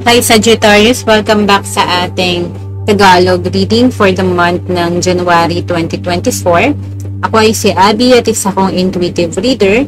Hi Sagittarius, welcome back sa ating Tagalog reading for the month ng January 2024. Ako ay si Abby at isa kong intuitive reader.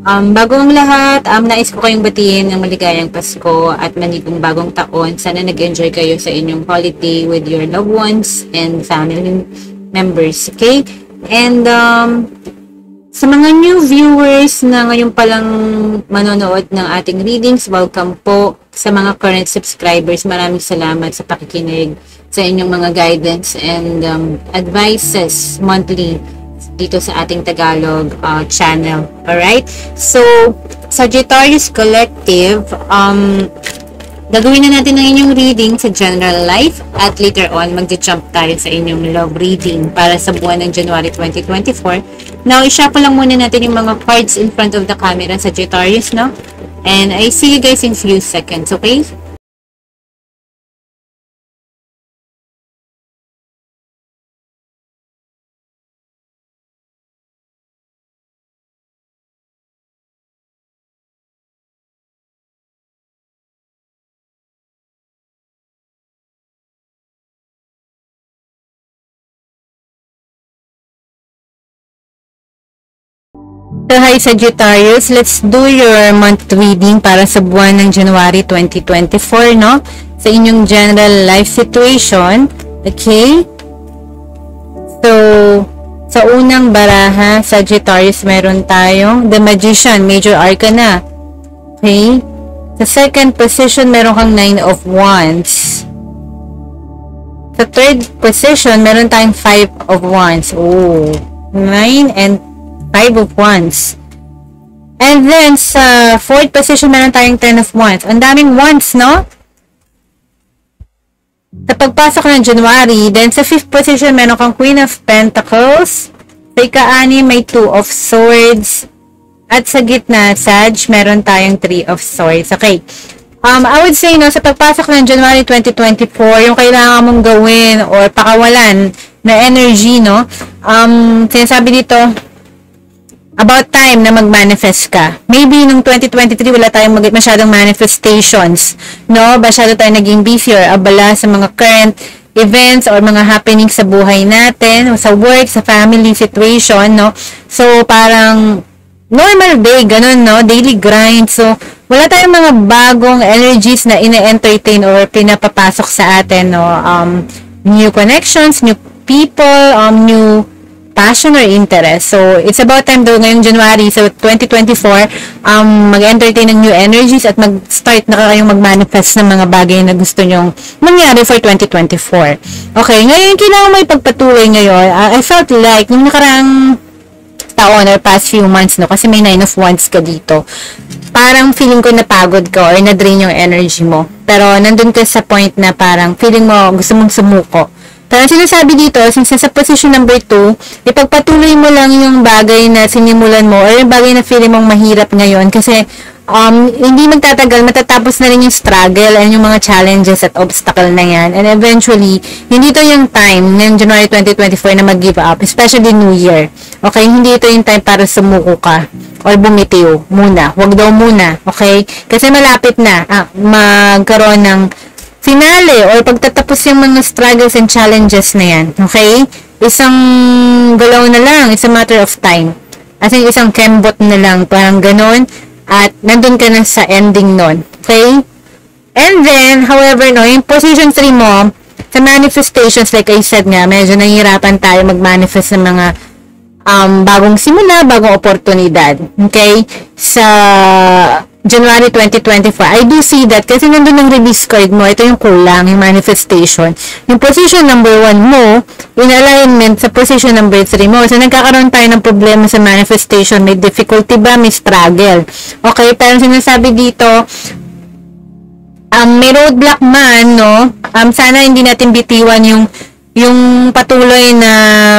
Bago ang lahat, nais ko kayong batiin ng maligayang Pasko at manigong bagong taon. Sana nag-enjoy kayo sa inyong holiday with your loved ones and family members, okay? And sa mga new viewers na ngayon palang manonood ng ating readings, welcome po. Sa mga current subscribers, maraming salamat sa pakikinig, sa inyong mga guidance and advices monthly dito sa ating Tagalog channel. Alright? So, Sagittarius Collective, gagawin na natin ang inyong reading sa general life at later on, mag-jump tayo sa inyong love reading para sa buwan ng January 2024. Now, i-shuffle lang muna natin yung mga cards in front of the camera, Sagittarius, no? And I see you guys in few seconds, okay? So, hi Sagittarius, let's do your month reading para sa buwan ng January 2024, no? Sa inyong general life situation, okay? So, sa unang baraha, Sagittarius, meron tayong The Magician, Major Arcana, okay? Sa second position, meron kang 9 of Wands. Sa third position, meron tayong 5 of Wands. Oh, 9 and 5 of Wands. And then, sa fourth position, meron tayong 10 of Wands. Ang daming Wands, no? Sa pagpasok ng January, then sa fifth position, meron kang Queen of Pentacles. Sa ika-ani, may 2 of Swords. At sa gitna, Sag, meron tayong 3 of Swords. Okay. I would say, no, sa pagpasok ng January 2024, yung kailangan mong gawin or pakawalan na energy, no? Sinasabi dito, about time na mag-manifest ka. Maybe nung 2023 wala tayong masyadong manifestations, no? Masyado tayong naging busy or abala sa mga current events or mga happenings sa buhay natin, sa work, sa family situation, no? So, parang normal day, ganun, no? Daily grind. So, wala tayong mga bagong energies na ine-entertain or pinapapasok sa atin, no? New connections, new people, new passion or interest. So, it's about time daw ngayong January, so 2024, mag-entertain ng new energies at mag-start na kayong mag-manifest ng mga bagay na gusto nyong mangyari for 2024. Okay, ngayon, kailangan may pagpatuloy ngayon. I felt like, nung nakaraang taon or past few months, no, kasi may 9 of Wands ka dito, parang feeling ko napagod ka or na-drain yung energy mo. Pero, nandun ka sa point na parang feeling mo, gusto mong sumuko. Pero sinasabi dito, since sa position number 2, ipagpatuloy mo lang yung bagay na sinimulan mo or yung bagay na feeling mong mahirap ngayon kasi hindi magtatagal, matatapos na rin yung struggle and yung mga challenges at obstacle na yan. And eventually, hindi ito yung time ng January 2024 na mag-give up, especially New Year. Okay? Hindi ito yung time para sumuko ka or bumitiw muna. Huwag daw muna. Okay? Kasi malapit na magkaroon ng finale or pagtatapos yung mga struggles and challenges na yan. Okay? Isang galaw na lang. It's a matter of time. As in, isang kembot na lang. Parang ganun. At nandun ka na sa ending nun. Okay? And then, however, no, yung position 3 mo, sa manifestations, like I said nga, medyo nahihirapan tayo mag-manifest ng mga bagong simula, bagong oportunidad. Okay? Sa January 2024, I do see that kasi nandun ang release card mo, ito yung kulang, yung manifestation. Yung position number 1 mo, in alignment sa position number 3 mo. So, nagkakaroon tayo ng problema sa manifestation. May difficulty ba? May struggle. Okay? Pero sinasabi dito, may roadblock man, no? Sana hindi natin bitiwan yung patuloy na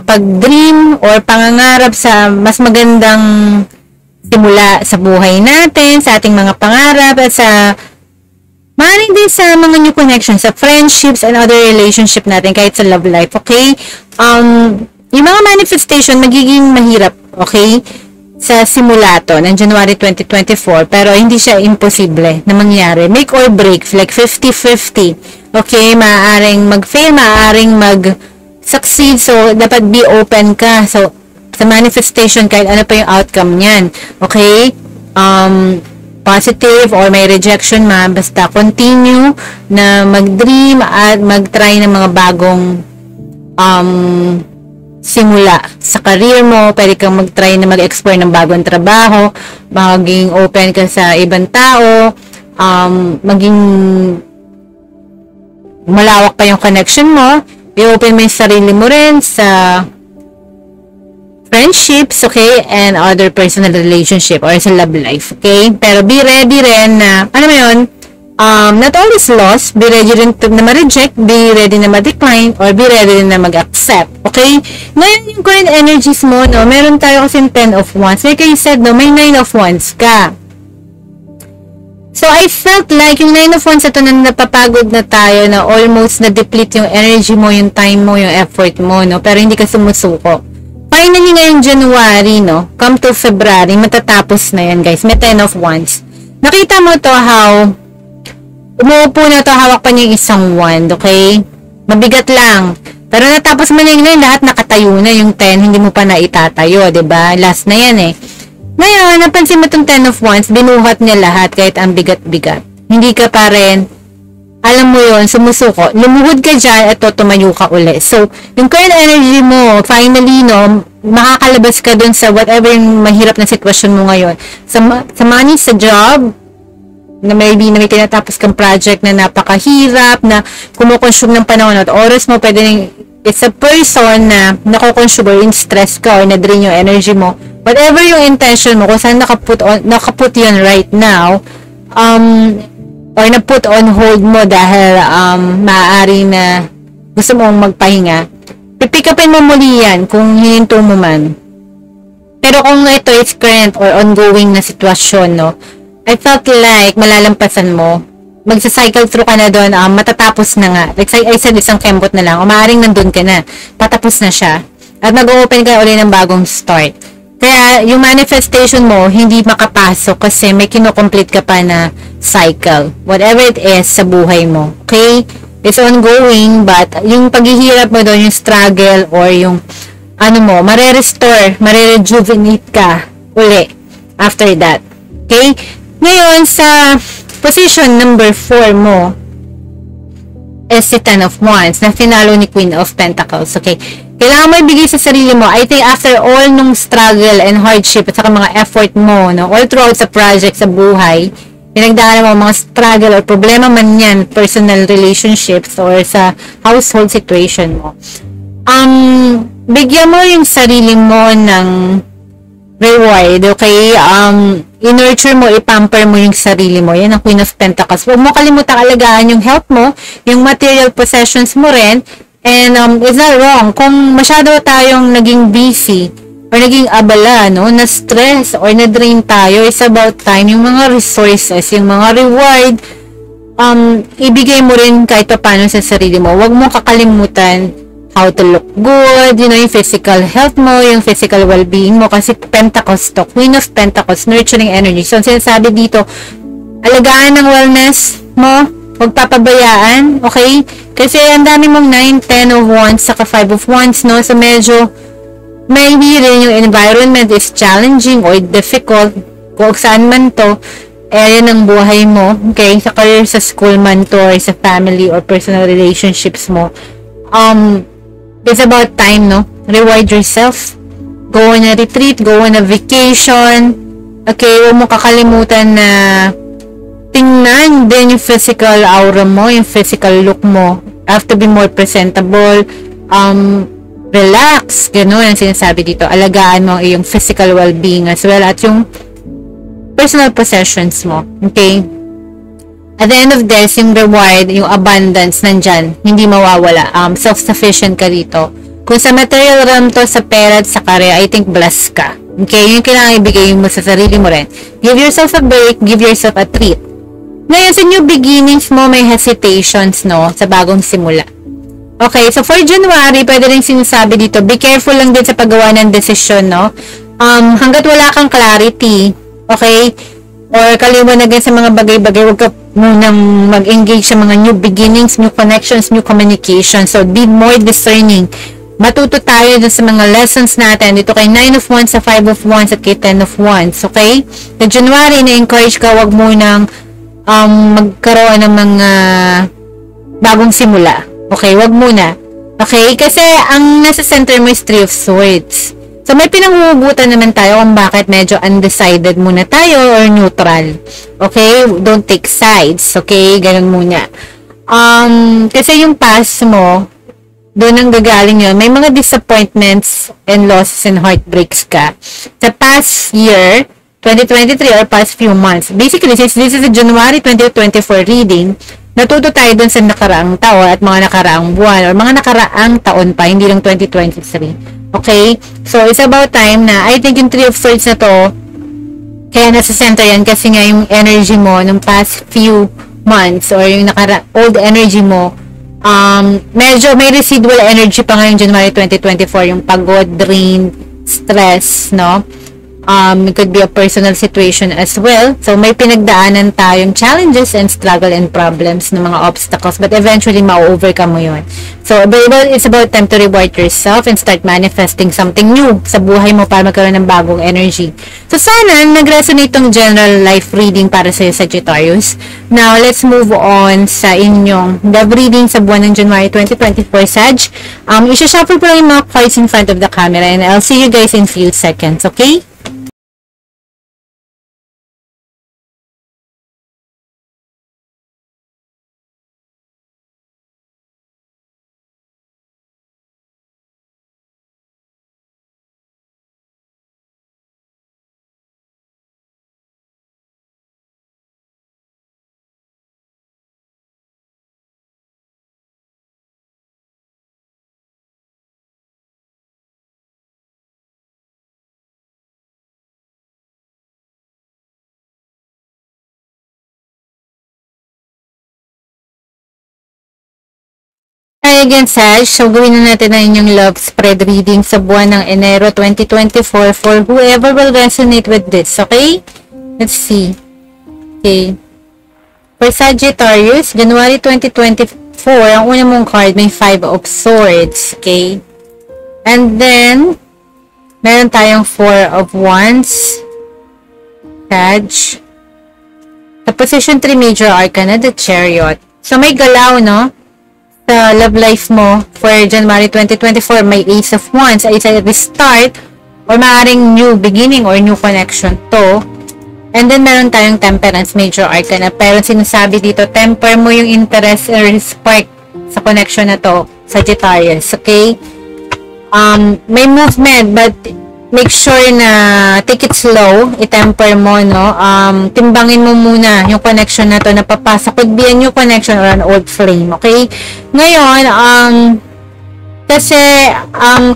pag-dream or pangangarap sa mas magandang simula sa buhay natin, sa ating mga pangarap, at sa maaaring din sa mga new connections, sa friendships and other relationship natin, kahit sa love life, okay? Yung mga manifestation, magiging mahirap, okay? sa simulato ng January 2024, pero hindi siya imposible na mangyari. Make or break, like 50-50. Okay, maaaring mag-fail, maaaring mag-succeed, so dapat be open ka. So, sa manifestation, kahit ano pa yung outcome niyan. Okay? Positive or may rejection basta continue na mag-dream at mag-try ng mga bagong simula sa career mo. Pwede kang mag-try na mag-explore ng bagong trabaho, maging open ka sa ibang tao, maging malawak pa yung connection mo, i-open mo yung sarili mo rin sa friendships, okay, and other personal relationship or sa love life, okay? Pero be ready rin na, ano mo yun, not all is lost, be ready rin na ma-reject, be ready na ma-decline, or be ready rin na mag-accept, okay? Ngayon, yung current energies mo, no, meron tayo kasi 10 of Wands. Like I said, no, may 9 of Wands ka. So, I felt like yung 9 of Wands, ito na napapagod na tayo, na almost na-deplete yung energy mo, yung time mo, yung effort mo, no, pero hindi ka sumusuko. Finally, ngayong January, no, come to February, matatapos na yan, guys. May 10 of Wands. Nakita mo to how umuupo na to, hawak pa niya yung isang wand, okay? Mabigat lang. Pero natapos mo na yung lahat nakatayo na yung 10, hindi mo pa na itatayo, diba? Last na yan eh. Ngayon, napansin mo itong 10 of Wands, binuhat niya lahat kahit ang bigat-bigat. Hindi ka pa rin, alam mo yun, sumusuko. Lumuhod ka dyan at tumayo ka uli. So, yung current energy mo, finally, no, makakalabas ka dun sa whatever yung mahirap na sitwasyon mo ngayon. Sa money, sa job, na maybe na may tinatapos kang project na napakahirap, na kumukonsume ng panahon at oras mo, pwede rin, it's a person na nakukonsume or in stress ka or na-drain yung energy mo. Whatever yung intention mo, kung saan nakaput yun right now, or na-put on hold mo dahil maaari na gusto mong magpahinga, pipick upin mo muli yan kung hininto mo man. Pero kung ito is current or ongoing na sitwasyon, no, I felt like malalampasan mo, magsa-cycle through ka na doon, matatapos na nga. Like I said, isang kembot na lang, o maaaring nandun ka na, patapos na siya, at mag-open ka ulit ng bagong start. Kaya, yung manifestation mo, hindi makapasok kasi may kinocomplete ka pa na cycle. Whatever it is sa buhay mo. Okay? It's ongoing, but yung paghihirap mo doon, yung struggle, or yung, mare-rejuvenate ka uli after that. Okay? Ngayon, sa position number 4 mo, is si 10 of Wands, na finalo ni Queen of Pentacles. Okay? Kailangan mo ibigay sa sarili mo. I think after all nung struggle and hardship at saka mga effort mo, no, all throughout sa project, sa buhay, pinagdaanan mo mga struggle or problema man yan, personal relationships or sa household situation mo. Bigyan mo yung sarili mo ng reward, okay? I-nurture mo, i-pamper mo yung sarili mo. Yan ang Queen of Pentacles. Huwag mo kalimutan alagaan yung health mo, yung material possessions mo rin. And it's not wrong. Kung masyado tayong naging busy or naging abala, no, na-stress or na-drain tayo, it's about time yung mga resources, yung mga reward, ibigay mo rin kahit pa paano sa sarili mo. Huwag mo kakalimutan how to look good, you know, yung physical health mo, yung physical well-being mo, kasi Pentacles to, Queen of Pentacles, nurturing energy. So, sinasabi dito, alagaan ng wellness mo, huwag papabayaan, okay? Kasi ang dami mong 9, 10 of Wands, saka 5 of Wands, no? So, medyo, maybe rin yung environment is challenging or difficult, kung saan man to, area ng buhay mo, okay? Sa career, sa school man to, or sa family, or personal relationships mo. It's about time, no? Reward yourself. Go on a retreat, go on a vacation. Okay, huwag mo kakalimutan na tingnan din yung physical aura mo, yung physical look mo. Have to be more presentable. Relax. Ganun ang sinasabi dito. Alagaan mo yung physical well-being as well at yung personal possessions mo. Okay? At the end of this, yung reward, yung abundance, nandyan. Hindi mawawala. Self-sufficient ka dito. Kung sa material realm to, sa pera at sa career, I think blessed ka. Okay? Yung kailangan ibigay mo sa sarili mo rin. Give yourself a break. Give yourself a treat. Ngayon, sa new beginnings mo, may hesitations, no? Sa bagong simula. Okay, so for January, pwede rin sinasabi dito, be careful lang din sa paggawa ng desisyon, no? hanggat wala kang clarity, okay, or kaliwanagan sa mga bagay-bagay, huwag ka munang mag-engage sa mga new beginnings, new connections, new communication. So, be more discerning. Matuto tayo dun sa mga lessons natin dito kay 9 of Wands, sa 5 of Wands, at kay 10 of Wands, okay? Sa January, na-encourage ka, huwag munang magkaroon ng mga bagong simula. Okay, wag muna. Okay, kasi ang nasa center mo is 3 of Swords. So, may pinangubutan naman tayo kung bakit medyo undecided muna tayo or neutral. Okay, don't take sides. Okay, ganun muna. Kasi yung past mo, doon ang gagaling yun. May mga disappointments and losses and heartbreaks ka. Sa past year, 2023 or past few months. Basically, since this is a January 2024 reading, natuto tayo dun sa nakaraang taon at mga nakaraang buwan or mga nakaraang taon pa, hindi lang 2023. Okay? So, it's about time na, I think yung 3 of Swords na to, kaya nasa center yan kasi nga yung energy mo nung past few months or yung old energy mo, medyo may residual energy pa ngayong January 2024, yung pagod, drain, stress, no? It could be a personal situation as well. So, may pinagdaanan tayong challenges and struggle and problems ng mga obstacles, but eventually, ma-overcome mo yun. So, it's about time to reward yourself and start manifesting something new sa buhay mo para magkaroon ng bagong energy. So, sana nag-resonate tong general life reading para sa Sagittarius. Now, let's move on sa inyong love reading sa buwan ng January 2024, Sag. Isa-shuffle po lang yung mga cards in front of the camera and I'll see you guys in few seconds, okay? Hi again, Sag. So, gawin na natin ang inyong love spread reading sa buwan ng Enero 2024 for whoever will resonate with this, okay? Let's see. Okay. For Sagittarius, January 2024, ang una mong card, may 5 of Swords, okay? And then, meron tayong 4 of Wands, Sag. Sa position 3 major arcana, the Chariot. So, may galaw, no? Sa love life mo for January 2024, may Ace of Wands, ay sa restart or maaaring new beginning or new connection to. And then meron tayong Temperance major arcana, pero sinasabi dito, temper mo yung interest or spark sa connection na to, Sagittarius, okay? May movement, but make sure na take it slow, i-temper mo, no? Timbangin mo muna yung connection na to na papasok. Could be a new connection or an old flame, okay? Ngayon, kasi,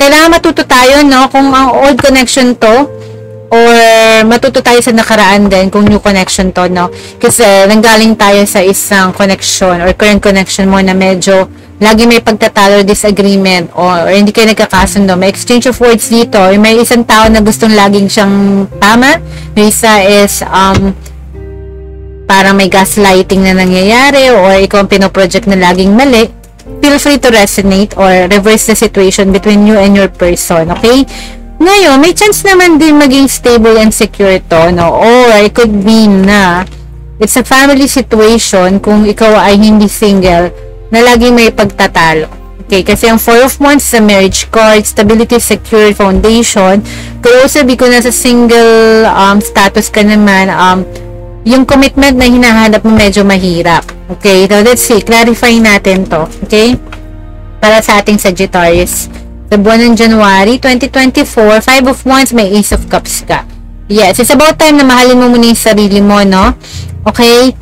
kailangan matuto tayo, no? Kung ang old connection to, or matuto tayo sa nakaraan din kung new connection to, no? Kasi, nanggaling tayo sa isang connection or current connection mo na medyo lagi may pagtatalo, disagreement, or hindi kayo nagkakasundo. May exchange of words dito. May isang tao na gustong laging siyang tama. May isa is, parang may gaslighting na nangyayari, or ikaw ang pinoproject na laging mali. Feel free to resonate or reverse the situation between you and your person, okay? Ngayon, may chance naman din maging stable and secure to, no? Or it could be na it's a family situation kung ikaw ay hindi single, na lagi may pagtatalo. Okay, kasi ang 4 of Wands sa marriage card, stability, secure, foundation. Could also be kung nasa single status ka naman, yung commitment na hinahanap mo medyo mahirap. Okay, so let's see, clarify natin to. Okay, para sa ating Sagittarius. Sa buwan ng January 2024, 5 of Wands, may Ace of Cups ka. Yes, it's about time na mahalin mo muna yung sarili mo, no? Okay,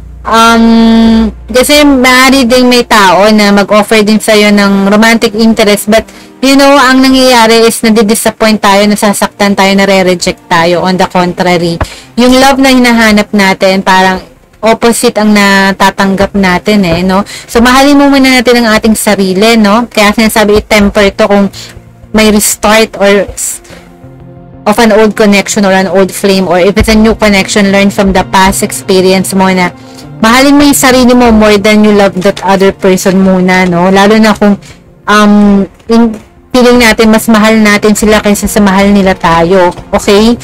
kasi maaari ding may tao na mag-offer din sa'yo ng romantic interest, but you know, ang nangyayari is nadidisappoint tayo, nasasaktan tayo, nare-reject tayo. On the contrary, yung love na hinahanap natin, parang opposite ang natatanggap natin, eh, no? So, mahalin mo muna natin ang ating sarili, no? Kaya sinasabi, i-temper to kung may restart or of an old connection or an old flame, or if it's a new connection, learn from the past experience mo na mahalin mo yung sarili mo more than you love that other person muna, no? Lalo na kung feeling natin mas mahal natin sila kaysa sa mahal nila tayo. Okay?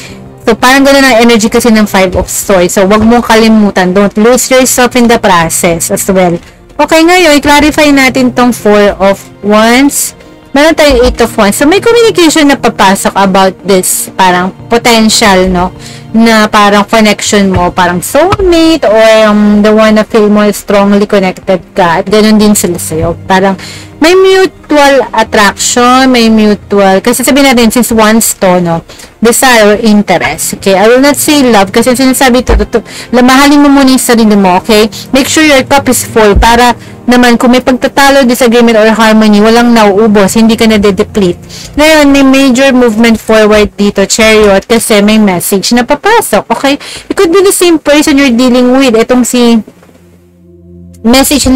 So, parang gano'n ang energy kasi ng 5 of Swords. So, wag mong kalimutan. Don't lose yourself in the process as well. Okay, ngayon, i-clarify natin tong 4 of Wands. Meron tayong 8 of Wands. So, may communication na papasok about this parang potential, no? Na parang connection mo, parang soulmate or the one na feel mo strongly connected ka. At ganun din sila sa'yo. Parang may mutual attraction, may mutual, kasi sabihin natin, since Wands to, no? Desire or interest. Okay? I will not say love kasi sinasabi ito, mahalin mo muna yung sarili mo, okay? Make sure your cup is full para naman kung may pagtatalo, disagreement, or harmony, walang nauubos, hindi ka na-deplete. Ngayon, may major movement forward dito, Chariot, kasi may message na papasok, okay? It could be the same person you're dealing with. Itong si message.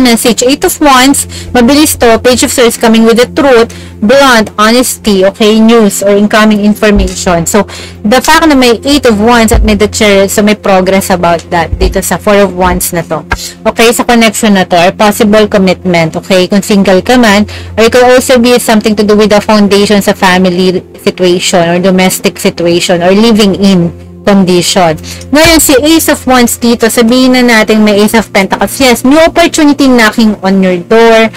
8 of Wands, mabilis to, Page of Swords coming with the truth, blunt, honesty, okay, news or incoming information. So, the fact na may 8 of Wands at may the Chariot, so may progress about that dito sa 4 of Wands na to. Okay, sa connection na to, or possible commitment, okay, kung single ka man, or it could also be something to do with the foundation sa family situation or domestic situation or living in condition. Ngayon, si Ace of Wands dito, sabihin na natin may Ace of Pentacles. Yes, new opportunity knocking on your door.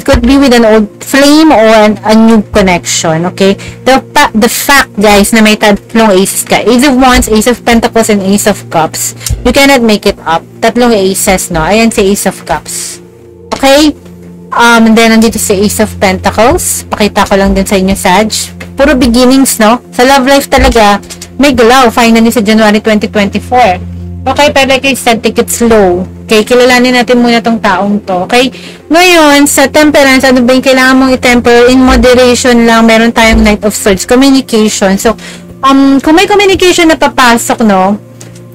Could be with an old flame or a new connection, okay? The fact, guys, na may tatlong aces ka. Ace of Wands, Ace of Pentacles, and Ace of Cups. You cannot make it up. Tatlong aces, no? Ayan si Ace of Cups. Okay? And then, nandito si Ace of Pentacles. Pakita ko lang din sa inyo, Sag. Puro beginnings, no? Sa love life talaga, may galaw, finally sa January 2024. Okay, pero like I said, take it slow. Okay, kilalanin natin muna tong taong to. Okay, ngayon, sa Temperance, ano ba yung kailangan mong i-temper? In moderation lang, meron tayong Knight of Swords, communication. So, kung may communication na papasok, no?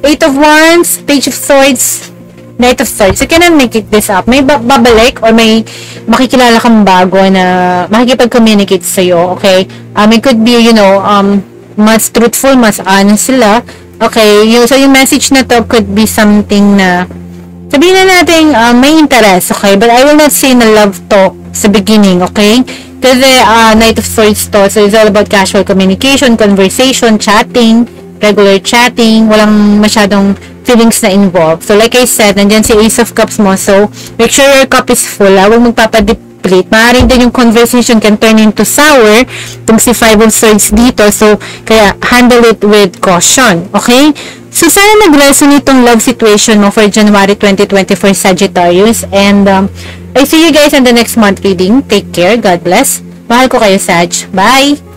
8 of Wands, Page of Swords, Knight of Swords. You cannot make this up. May babalik or may makikilala kang bago na makikipag-communicate sa'yo, okay? It could be, you know, mas truthful, mas honest sila. Okay, so yung message na to could be something na sabihin na natin may interest, okay? But I will not say na love to sa beginning, okay? Kasi Knight of Swords to, so it's all about casual communication, conversation, chatting, regular chatting, walang masyadong feelings na involved. So like I said, nandyan si Ace of Cups mo, so make sure your cup is full, huwag magpapadip. Maaaring din yung conversation can turn into sour itong si 5 of Swords dito. So, kaya handle it with caution. Okay? So, sana nag-resonate itong love situation mo for January 2024 Sagittarius. And, I see you guys in the next month reading. Take care. God bless. Mahal ko kayo, Sag. Bye!